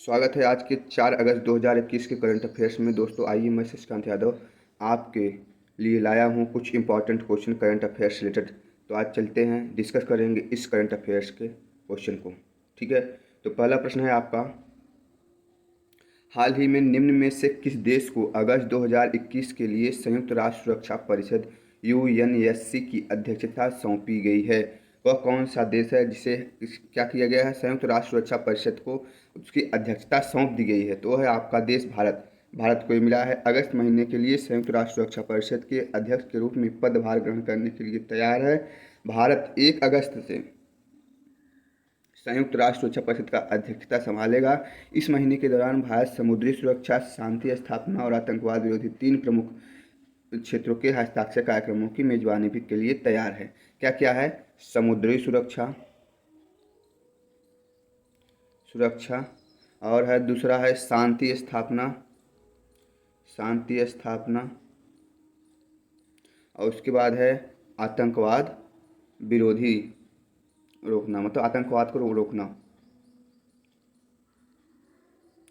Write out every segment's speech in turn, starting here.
स्वागत है आज के 4 अगस्त 2021 के करंट अफेयर्स में। दोस्तों आइए, मैं शशिकांत यादव आपके लिए लाया हूँ कुछ important question current affairs related. तो आज चलते हैं, डिस्कस करेंगे इस करंट अफेयर्स के क्वेश्चन को। ठीक है, तो पहला प्रश्न है आपका, हाल ही में निम्न में से किस देश को अगस्त 2021 के लिए संयुक्त राष्ट्र सुरक्षा परिषद यूएनएससी की अध्यक्षता सौंपी गई है? वह कौन सा देश है जिसे क्या किया गया है, संयुक्त राष्ट्र सुरक्षा परिषद को उसकी अध्यक्षता सौंप दी गई है? तो वह है आपका देश भारत। भारत को ये मिला है अगस्त महीने के लिए संयुक्त राष्ट्र सुरक्षा परिषद के अध्यक्ष के रूप में पदभार ग्रहण करने के लिए तैयार है। भारत 1 अगस्त से संयुक्त राष्ट्र सुरक्षा परिषद का अध्यक्षता संभालेगा। इस महीने के दौरान भारत समुद्री सुरक्षा, शांति स्थापना और आतंकवाद विरोधी 3 प्रमुख क्षेत्रों के हस्ताक्षर कार्यक्रमों की मेजबानी भी के लिए तैयार है। क्या क्या है? समुद्री सुरक्षा और है दूसरा है शांति स्थापना और उसके बाद है आतंकवाद विरोधी रोकना, मतलब आतंकवाद को रोकना।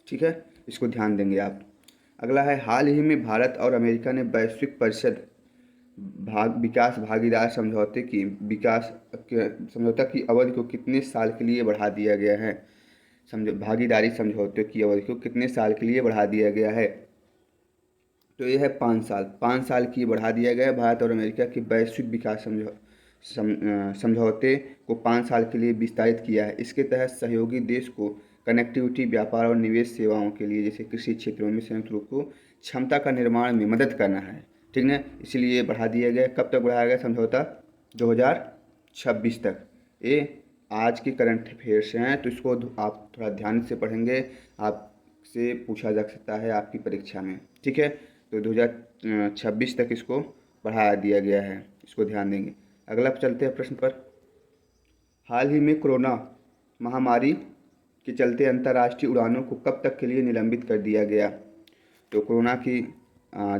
ठीक है, इसको ध्यान देंगे आप। अगला है, हाल ही में भारत और अमेरिका ने वैश्विक परिषद विकास भागीदार समझौता की अवधि को कितने साल के लिए बढ़ा दिया गया है? भागीदारी समझौते की अवधि को कितने साल के लिए बढ़ा दिया गया है? तो ये है 5 साल। 5 साल की बढ़ा दिया गया है। भारत और अमेरिका के वैश्विक विकास समझौते को 5 साल के लिए विस्तारित किया है। इसके तहत सहयोगी देश को कनेक्टिविटी, व्यापार और निवेश सेवाओं के लिए जैसे कृषि क्षेत्रों में संयुक्त रूप को क्षमता का निर्माण में मदद करना है। ठीक है, इसलिए बढ़ा दिया गया। कब तक बढ़ाया गया समझौता? 2026 तक। ये आज के करंट अफेयर्स हैं, तो इसको आप थोड़ा ध्यान से पढ़ेंगे, आपसे पूछा जा सकता है आपकी परीक्षा में। ठीक है, तो 2026 तक इसको बढ़ा दिया गया है, इसको ध्यान देंगे। अगला चलते हैं प्रश्न पर। हाल ही में कोरोना महामारी के चलते अंतर्राष्ट्रीय उड़ानों को कब तक के लिए निलंबित कर दिया गया? तो कोरोना की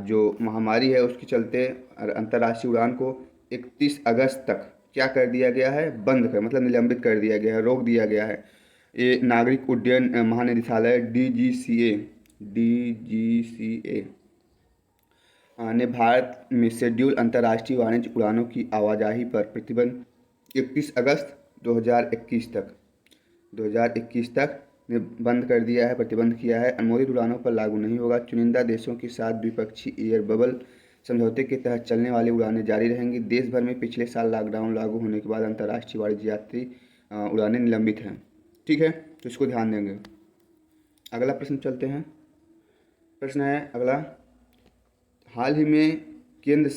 जो महामारी है उसके चलते अंतर्राष्ट्रीय उड़ान को 31 अगस्त तक क्या कर दिया गया है? बंद कर, मतलब निलंबित कर दिया गया है, रोक दिया गया है। ये नागरिक उड्डयन महानिदेशालय डीजीसीए ने भारत में शेड्यूल अंतर्राष्ट्रीय वाणिज्य उड़ानों की आवाजाही पर प्रतिबंध 31 अगस्त 2021 तक ने बंद कर दिया है, प्रतिबंध किया है। अनुमोदित उड़ानों पर लागू नहीं होगा। चुनिंदा देशों के साथ द्विपक्षीय एयर बबल समझौते के तहत चलने वाली उड़ानें जारी रहेंगी। देश भर में पिछले साल लॉकडाउन लागू होने के बाद अंतर्राष्ट्रीय वाणिज्य यात्री उड़ानें निलंबित हैं। ठीक है, तो इसको ध्यान देंगे। अगला प्रश्न चलते हैं। प्रश्न है अगला, हाल ही में केंद्र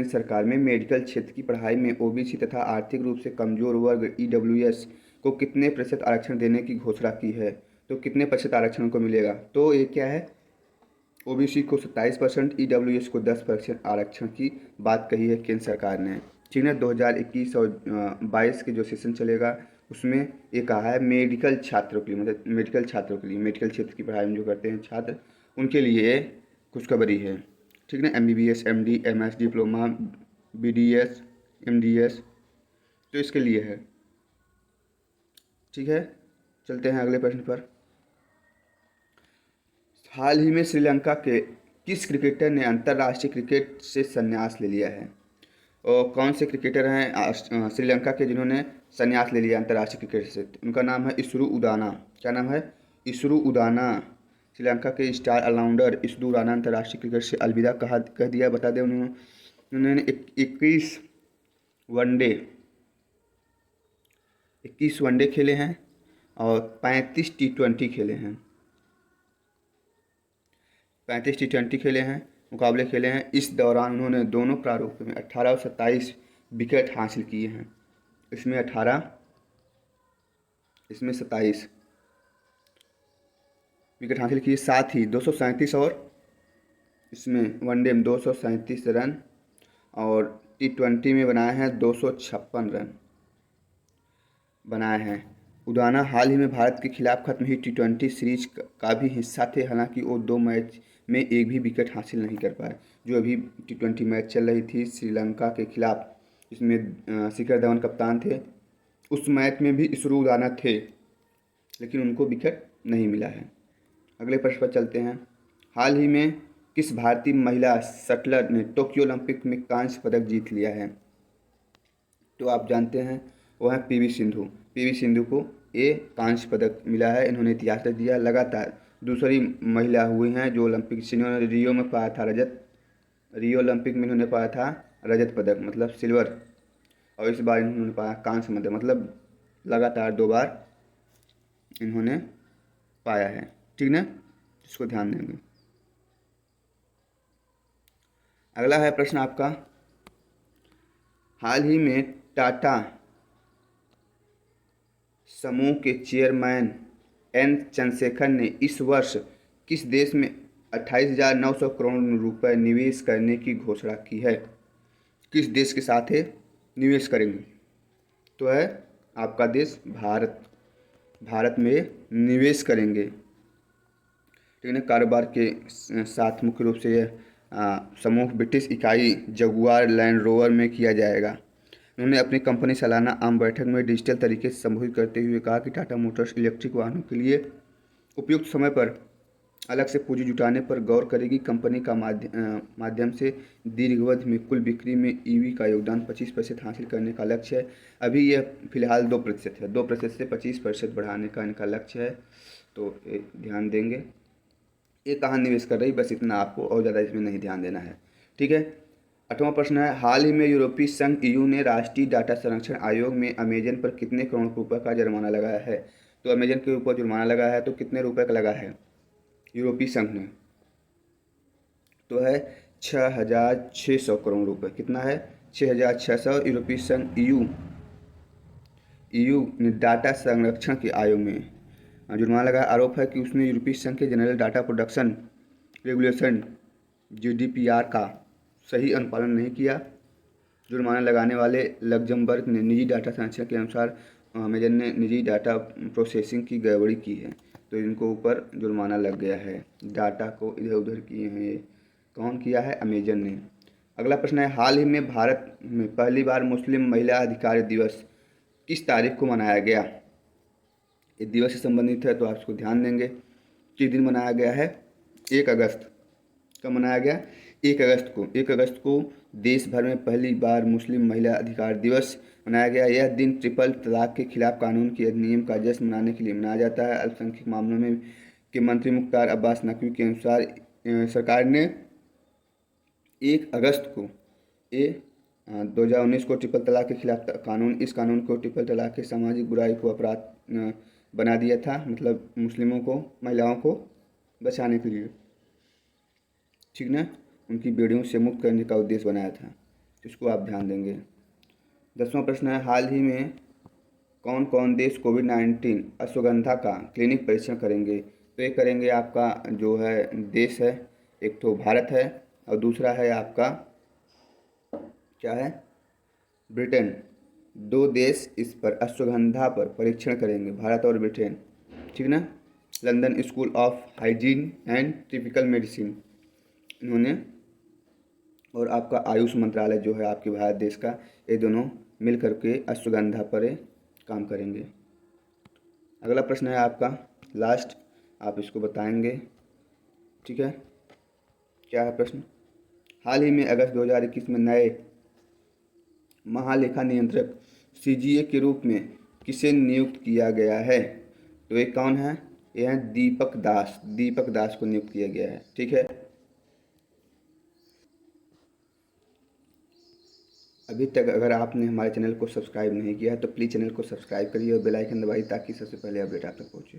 सरकार में मेडिकल क्षेत्र की पढ़ाई में ओबीसी तथा आर्थिक रूप से कमजोर वर्ग ईडब्ल्यूएस को कितने प्रतिशत आरक्षण देने की घोषणा की है? तो कितने प्रतिशत आरक्षण को मिलेगा? तो ये क्या है, ओबीसी को 27%, ईडब्ल्यूएस को 10% आरक्षण की बात कही है केंद्र सरकार ने। ठीक है, 2021 और 22 के जो सेशन चलेगा उसमें ये कहा है मेडिकल छात्रों के लिए, मतलब मेडिकल छात्रों के लिए, मेडिकल क्षेत्र की पढ़ाई में जो करते हैं छात्र, उनके लिए खुशखबरी है। ठीक है, MBBS, MD, MS, diploma, BDS, MDS, तो इसके लिए है। ठीक है, चलते हैं अगले प्रश्न पर। हाल ही में श्रीलंका के किस क्रिकेटर ने अंतर्राष्ट्रीय क्रिकेट से संन्यास ले लिया है? और कौन से क्रिकेटर हैं श्रीलंका के जिन्होंने संन्यास ले लिया अंतर्राष्ट्रीय क्रिकेट से? उनका नाम है इसरू उदाना। क्या नाम है? इसरू उदाना। श्रीलंका के स्टार ऑलराउंडर इसरू उदाना अंतर्राष्ट्रीय क्रिकेट से अलविदा कह दिया। बता दें, उन्होंने 21 वनडे खेले हैं और 35 टी20 खेले हैं। 35 टी20 खेले हैं, मुकाबले खेले हैं। इस दौरान उन्होंने दोनों प्रारूपों में 18 और 27 विकेट हासिल किए हैं। इसमें 18, इसमें 27 विकेट हासिल किए। साथ ही 237 और इसमें वनडे में 237 रन और टी20 में बनाए हैं 256 रन बनाए हैं। उदाना हाल ही में भारत के खिलाफ खत्म हुई टी20 सीरीज का भी हिस्सा थे। हालांकि वो 2 मैच में एक भी विकेट हासिल नहीं कर पाए। जो अभी टी20 मैच चल रही थी श्रीलंका के खिलाफ, इसमें शिखर धवन कप्तान थे उस मैच में भी इसरो उड़ाना थे, लेकिन उनको विकेट नहीं मिला है। अगले प्रश्न पर चलते हैं। हाल ही में किस भारतीय महिला शटलर ने टोक्यो ओलंपिक में कांस्य पदक जीत लिया है? तो आप जानते हैं वो है पीवी सिंधु। पीवी सिंधु को ये कांस्य पदक मिला है। इन्होंने इतिहास रच दिया, लगातार दूसरी महिला हुई हैं जो ओलंपिक, इन्होंने रियो में पाया था रजत, रियो ओलंपिक में इन्होंने पाया था रजत पदक मतलब सिल्वर, और इस बार इन्होंने पाया कांस्य पदक मतलब लगातार 2 बार इन्होंने पाया है। ठीक ना, इसको ध्यान देंगे। अगला है प्रश्न आपका, हाल ही में टाटा समूह के चेयरमैन एन चंद्रशेखर ने इस वर्ष किस देश में 28,900 करोड़ रुपए निवेश करने की घोषणा की है? किस देश के साथ है निवेश करेंगे? तो है आपका देश भारत। भारत में निवेश करेंगे। ठीक है, कारोबार के साथ मुख्य रूप से यह समूह ब्रिटिश इकाई जगुआर लैंड रोवर में किया जाएगा। उन्होंने अपनी कंपनी सालाना आम बैठक में डिजिटल तरीके से संबोधित करते हुए कहा कि टाटा मोटर्स इलेक्ट्रिक वाहनों के लिए उपयुक्त समय पर अलग से पूंजी जुटाने पर गौर करेगी। कंपनी का माध्यम से दीर्घावधि में कुल बिक्री में ईवी का योगदान 25% हासिल करने का लक्ष्य है। अभी यह फिलहाल 2% है, 2% से 25% बढ़ाने का इनका लक्ष्य है, तो ध्यान देंगे। ये कहाँ निवेश कर रही, बस इतना आपको, और ज़्यादा इसमें नहीं ध्यान देना है। ठीक है। 8वां प्रश्न है, हाल ही में यूरोपीय संघ ईयू ने राष्ट्रीय डाटा संरक्षण आयोग में अमेजन पर कितने करोड़ रुपए का जुर्माना लगाया है? तो अमेजन के ऊपर जुर्माना लगा है, तो कितने रुपए का लगा है यूरोपीय संघ ने? तो है 6,600 करोड़ रुपए। कितना है? 6,600। यूरोपीय संघ ईयू ने डाटा संरक्षण के आयोग में जुर्माना लगाया। आरोप है कि उसने यूरोपीय संघ के general data protection regulation GDPR का सही अनुपालन नहीं किया। जुर्माना लगाने वाले लग्जमबर्ग ने निजी डाटा संरक्षण के अनुसार अमेजन ने निजी डाटा प्रोसेसिंग की गड़बड़ी की है, तो इनको ऊपर जुर्माना लग गया है। डाटा को इधर उधर किए हैं, ये कौन किया है? अमेजन ने। अगला प्रश्न है, हाल ही में भारत में पहली बार मुस्लिम महिला अधिकार दिवस किस तारीख को मनाया गया? ये दिवस से संबंधित है, तो आप इसको ध्यान देंगे। किस दिन मनाया गया है? 1 अगस्त। कब मनाया गया? 1 अगस्त को। 1 अगस्त को देश भर में पहली बार मुस्लिम महिला अधिकार दिवस मनाया गया। यह दिन ट्रिपल तलाक के खिलाफ कानून के अधिनियम का जश्न मनाने के लिए मनाया जाता है। अल्पसंख्यक मामलों में के मंत्री मुख्तार अब्बास नकवी के अनुसार सरकार ने 1 अगस्त को 2019 को ट्रिपल तलाक के खिलाफ इस कानून को ट्रिपल तलाक के सामाजिक बुराई को अपराध बना दिया था, मतलब मुस्लिमों को, महिलाओं को बचाने के लिए। ठीक ना, उनकी बेड़ियों से मुक्त करने का उद्देश्य बनाया था, इसको आप ध्यान देंगे। 10वां प्रश्न है, हाल ही में कौन कौन देश कोविड-19 अश्वगंधा का क्लिनिक परीक्षण करेंगे? तो ये करेंगे आपका जो है देश है, एक तो भारत है और दूसरा है आपका क्या है? ब्रिटेन। 2 देश इस पर अश्वगंधा पर परीक्षण करेंगे, भारत और ब्रिटेन। ठीक ना। London school of hygiene and tropical medicine इन्होंने, और आपका आयुष मंत्रालय जो है आपके भारत देश का, ये दोनों मिल करके अश्वगंधा पर काम करेंगे। अगला प्रश्न है आपका लास्ट, आप इसको बताएंगे। ठीक है, क्या है प्रश्न? हाल ही में अगस्त 2021 में नए महालेखा नियंत्रक सीजीए के रूप में किसे नियुक्त किया गया है? तो ये कौन है? ये है दीपक दास। दीपक दास को नियुक्त किया गया है। ठीक है, अभी तक अगर आपने हमारे चैनल को सब्सक्राइब नहीं किया है तो प्लीज़ चैनल को सब्सक्राइब करिए और बेल आइकन दबाइए ताकि सबसे पहले अपडेट आप तक पहुँचे।